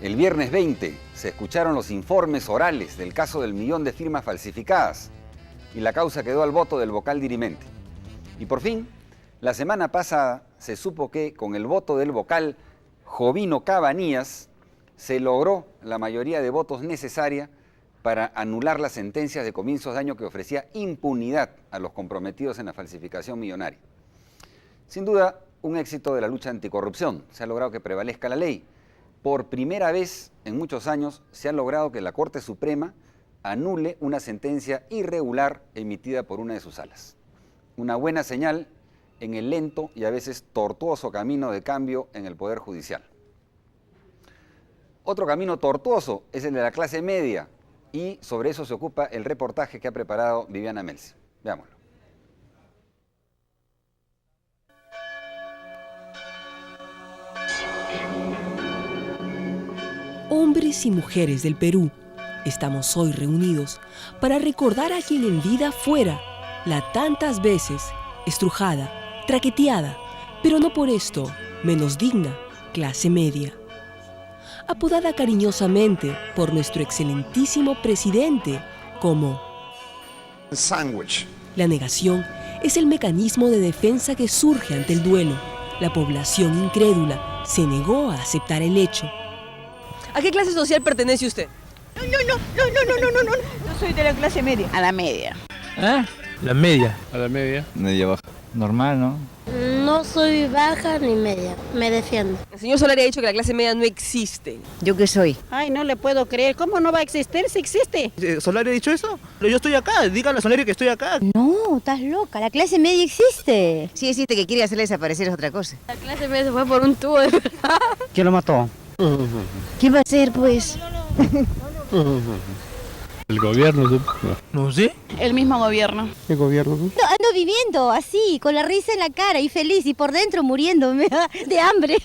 El viernes 20 se escucharon los informes orales del caso del 1.000.000 de firmas falsificadas y la causa quedó al voto del vocal dirimente. Y por fin, la semana pasada se supo que con el voto del vocal Jovino Cabanías se logró la mayoría de votos necesaria para anular las sentencias de comienzos de año que ofrecía impunidad a los comprometidos en la falsificación millonaria. Sin duda, un éxito de la lucha anticorrupción. Se ha logrado que prevalezca la ley. Por primera vez en muchos años se ha logrado que la Corte Suprema anule una sentencia irregular emitida por una de sus salas. Una buena señal en el lento y a veces tortuoso camino de cambio en el Poder Judicial. Otro camino tortuoso es el de la clase media y sobre eso se ocupa el reportaje que ha preparado Viviana Melzi. Veámoslo. Hombres y mujeres del Perú, estamos hoy reunidos para recordar a quien en vida fuera la tantas veces estrujada, traqueteada, pero no por esto menos digna, clase media. Apodada cariñosamente por nuestro excelentísimo presidente como sándwich. La negación es el mecanismo de defensa que surge ante el duelo. La población incrédula se negó a aceptar el hecho. ¿A qué clase social pertenece usted? No. Yo soy de la clase media. A la media. ¿Ah? La media. A la media. Media baja. Normal, ¿no? No soy baja ni media, me defiendo. El señor Solari ha dicho que la clase media no existe. ¿Yo qué soy? Ay, no le puedo creer. ¿Cómo no va a existir si existe? ¿Solari ha dicho eso? Pero yo estoy acá, díganle a Solari que estoy acá. No, estás loca, la clase media existe. Sí existe, que quiere hacerle desaparecer es otra cosa. La clase media se fue por un tubo de verdad. ¿Quién lo mató? ¿Qué va a hacer, pues? El gobierno. No sé. El mismo gobierno. ¿Qué gobierno? No, ando viviendo así, con la risa en la cara y feliz y por dentro muriéndome de hambre.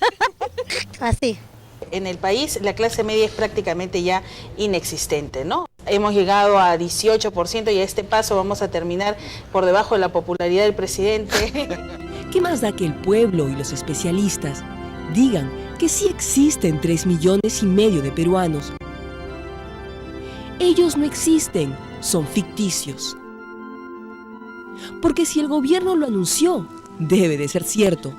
Así. En el país la clase media es prácticamente ya inexistente, ¿no? Hemos llegado a 18% y a este paso vamos a terminar por debajo de la popularidad del presidente. ¿Qué más da que el pueblo y los especialistas digan que sí existen 3,5 millones de peruanos? Ellos no existen, son ficticios. Porque si el gobierno lo anunció, debe de ser cierto.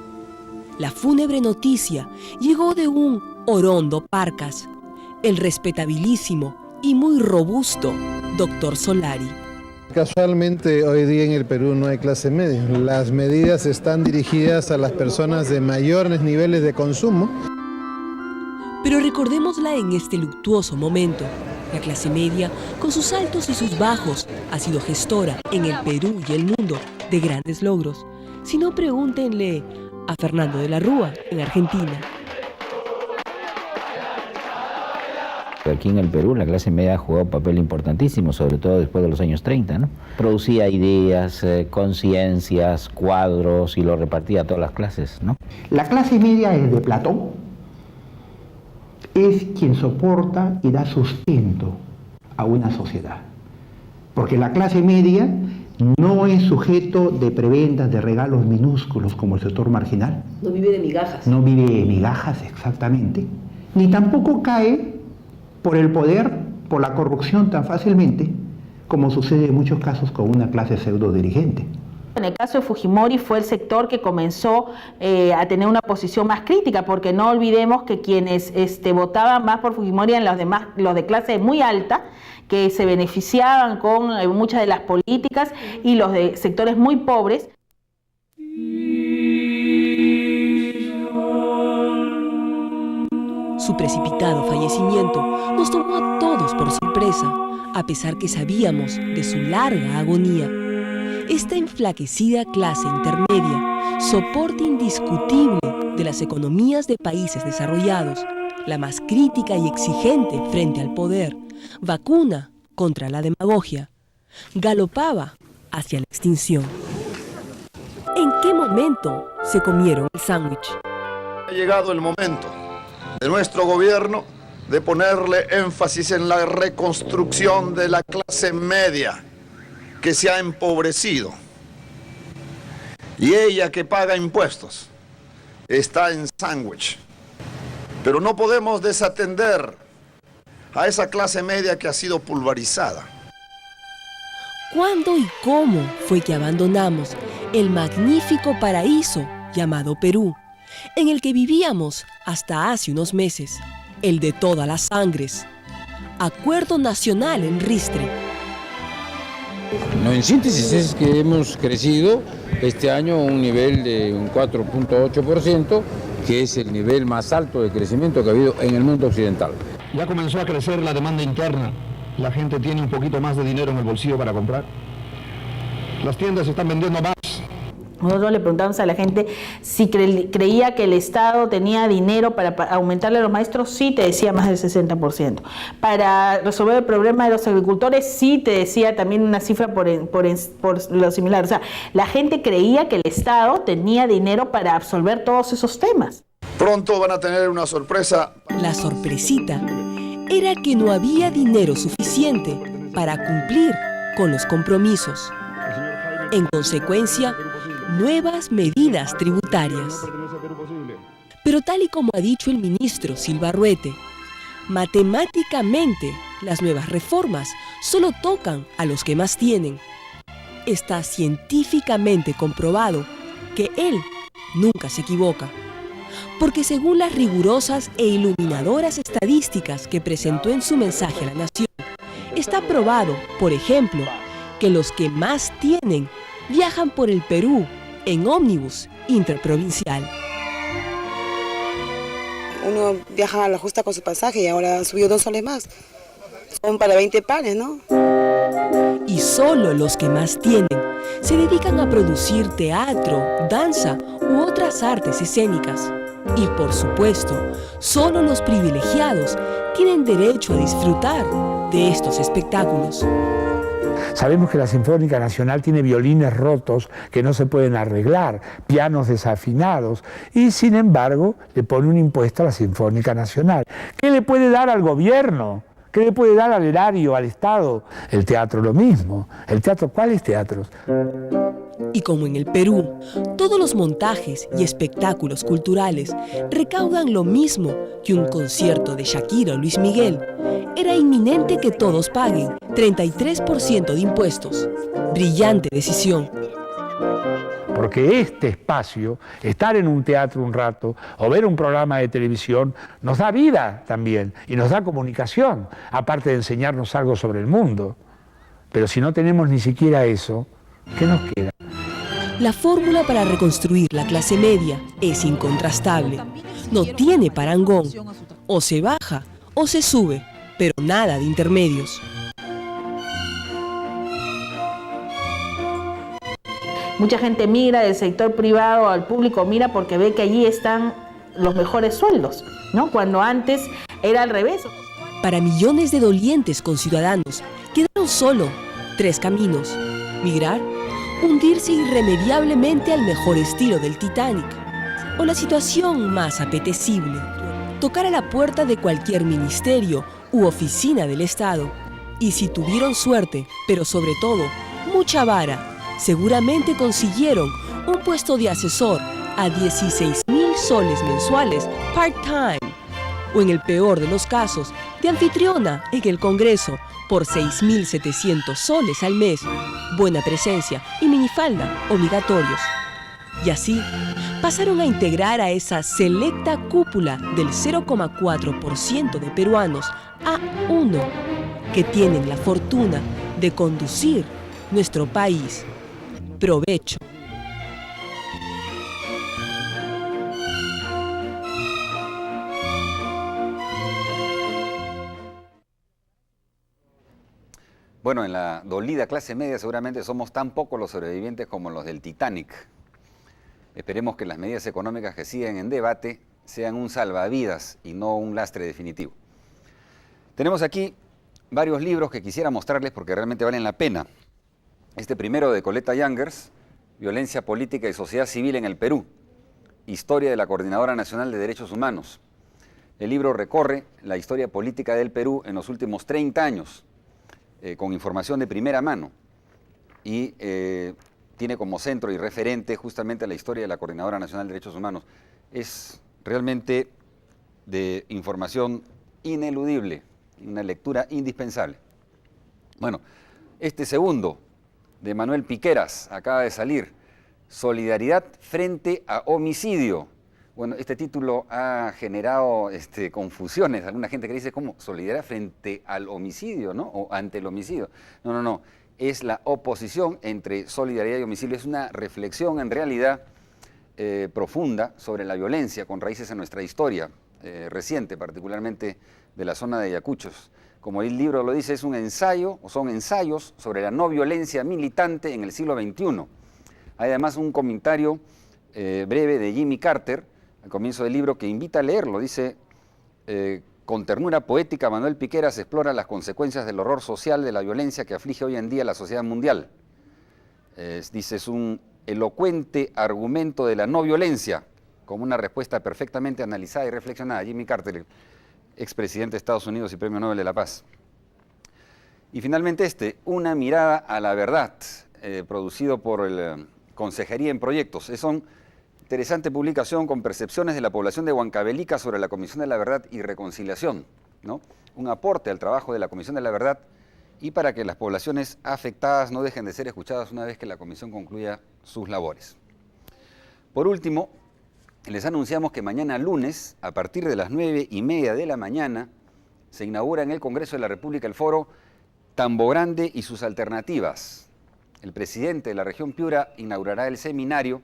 La fúnebre noticia llegó de un Orondo Parcas, el respetabilísimo y muy robusto Dr. Solari. Casualmente hoy día en el Perú no hay clase media. Las medidas están dirigidas a las personas de mayores niveles de consumo. Pero recordémosla en este luctuoso momento. La clase media, con sus altos y sus bajos, ha sido gestora en el Perú y el mundo de grandes logros. Si no, pregúntenle a Fernando de la Rúa en Argentina. Aquí en el Perú la clase media ha jugado un papel importantísimo, sobre todo después de los años 30, ¿no? Producía ideas, conciencias, cuadros y lo repartía a todas las clases, ¿no? La clase media es de Platón. Es quien soporta y da sustento a una sociedad. Porque la clase media no es sujeto de prebendas, de regalos minúsculos como el sector marginal. No vive de migajas. No vive de migajas, exactamente. Ni tampoco cae por el poder, por la corrupción tan fácilmente, como sucede en muchos casos con una clase pseudo dirigente. En el caso de Fujimori fue el sector que comenzó a tener una posición más crítica, porque no olvidemos que quienes votaban más por Fujimori eran los de clase muy alta, que se beneficiaban con muchas de las políticas, y los de sectores muy pobres. Su precipitado fallecimiento nos tomó a todos por sorpresa, a pesar que sabíamos de su larga agonía. Esta enflaquecida clase intermedia, soporte indiscutible de las economías de países desarrollados, la más crítica y exigente frente al poder, vacuna contra la demagogia, galopaba hacia la extinción. ¿En qué momento se comieron el sándwich? Ha llegado el momento de nuestro gobierno de ponerle énfasis en la reconstrucción de la clase media, que se ha empobrecido, y ella, que paga impuestos, está en sándwich. Pero no podemos desatender a esa clase media que ha sido pulverizada. ¿Cuándo y cómo fue que abandonamos el magnífico paraíso llamado Perú, en el que vivíamos hasta hace unos meses, el de todas las sangres? Acuerdo Nacional en Ristre. No, en síntesis es que hemos crecido este año a un nivel de un 4.8%, que es el nivel más alto de crecimiento que ha habido en el mundo occidental. Ya comenzó a crecer la demanda interna. La gente tiene un poquito más de dinero en el bolsillo para comprar. Las tiendas están vendiendo más. Nosotros le preguntamos a la gente si creía que el Estado tenía dinero para aumentarle a los maestros. Sí, te decía más del 60%. Para resolver el problema de los agricultores, sí, te decía también una cifra por lo similar. O sea, la gente creía que el Estado tenía dinero para absolver todos esos temas. Pronto van a tener una sorpresa. La sorpresita era que no había dinero suficiente para cumplir con los compromisos. En consecuencia, nuevas medidas tributarias. Pero tal y como ha dicho el ministro Silva Arruete, matemáticamente las nuevas reformas solo tocan a los que más tienen. Está científicamente comprobado que él nunca se equivoca, porque según las rigurosas e iluminadoras estadísticas que presentó en su mensaje a la nación, está probado, por ejemplo, que los que más tienen viajan por el Perú en ómnibus interprovincial. Uno viaja a la justa con su pasaje y ahora subió 2 soles más. Son para 20 panes, ¿no? Y solo los que más tienen se dedican a producir teatro, danza u otras artes escénicas. Y por supuesto, solo los privilegiados tienen derecho a disfrutar de estos espectáculos. Sabemos que la Sinfónica Nacional tiene violines rotos que no se pueden arreglar, pianos desafinados, y sin embargo le pone un impuesto a la Sinfónica Nacional. ¿Qué le puede dar al gobierno? ¿Qué le puede dar al erario, al Estado? El teatro lo mismo. ¿El teatro cuáles teatros? Y como en el Perú, todos los montajes y espectáculos culturales recaudan lo mismo que un concierto de Shakira o Luis Miguel, era inminente que todos paguen 33% de impuestos. Brillante decisión. Porque este espacio, estar en un teatro un rato o ver un programa de televisión, nos da vida también y nos da comunicación, aparte de enseñarnos algo sobre el mundo. Pero si no tenemos ni siquiera eso, ¿qué nos queda? La fórmula para reconstruir la clase media es incontrastable. No tiene parangón. O se baja o se sube, pero nada de intermedios. Mucha gente migra del sector privado al público, mira porque ve que allí están los mejores sueldos, ¿no? Cuando antes era al revés. Para millones de dolientes conciudadanos, quedaron solo 3 caminos: migrar, hundirse irremediablemente al mejor estilo del Titanic, o la situación más apetecible, tocar a la puerta de cualquier ministerio u oficina del Estado. Y si tuvieron suerte, pero sobre todo mucha vara, seguramente consiguieron un puesto de asesor a 16.000 soles mensuales part-time, o en el peor de los casos, de anfitriona en el Congreso por 6.700 soles al mes, buena presencia y minifalda obligatorios. Y así pasaron a integrar a esa selecta cúpula del 0,4% de peruanos A1 que tienen la fortuna de conducir nuestro país. Provecho. Bueno, en la dolida clase media seguramente somos tan pocos los sobrevivientes como los del Titanic. Esperemos que las medidas económicas que siguen en debate sean un salvavidas y no un lastre definitivo. Tenemos aquí varios libros que quisiera mostrarles porque realmente valen la pena. Este primero de Coletta Youngers, Violencia Política y Sociedad Civil en el Perú, Historia de la Coordinadora Nacional de Derechos Humanos. El libro recorre la historia política del Perú en los últimos 30 años, con información de primera mano, y tiene como centro y referente justamente la historia de la Coordinadora Nacional de Derechos Humanos. Es realmente de información ineludible, una lectura indispensable. Bueno, este segundo, de Manuel Piqueras, acaba de salir, Solidaridad frente a homicidio. Bueno, este título ha generado confusiones. Alguna gente que dice, ¿cómo? Solidaridad frente al homicidio, ¿no? O ante el homicidio. No. Es la oposición entre solidaridad y homicidio. Es una reflexión, en realidad, profunda sobre la violencia, con raíces en nuestra historia reciente, particularmente de la zona de Ayacuchos. Como el libro lo dice, es un ensayo, o son ensayos sobre la no violencia militante en el siglo XXI. Hay además un comentario breve de Jimmy Carter, al comienzo del libro, que invita a leerlo. Dice, con ternura poética, Manuel Piqueras explora las consecuencias del horror social de la violencia que aflige hoy en día a la sociedad mundial. Dice, es un elocuente argumento de la no violencia, como una respuesta perfectamente analizada y reflexionada. Jimmy Carter, expresidente de Estados Unidos y Premio Nobel de la Paz. Y finalmente Una mirada a la verdad, producido por el Consejería en Proyectos. Es una interesante publicación con percepciones de la población de Huancavelica sobre la Comisión de la Verdad y Reconciliación, ¿no? Un aporte al trabajo de la Comisión de la Verdad y para que las poblaciones afectadas no dejen de ser escuchadas una vez que la Comisión concluya sus labores. Por último, les anunciamos que mañana lunes, a partir de las 9:30 de la mañana, se inaugura en el Congreso de la República el foro Tambo Grande y sus alternativas. El presidente de la región Piura inaugurará el seminario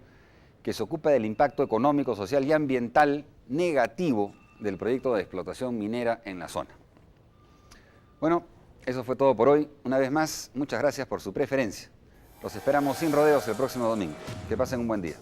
que se ocupa del impacto económico, social y ambiental negativo del proyecto de explotación minera en la zona. Bueno, eso fue todo por hoy. Una vez más, muchas gracias por su preferencia. Los esperamos sin rodeos el próximo domingo. Que pasen un buen día.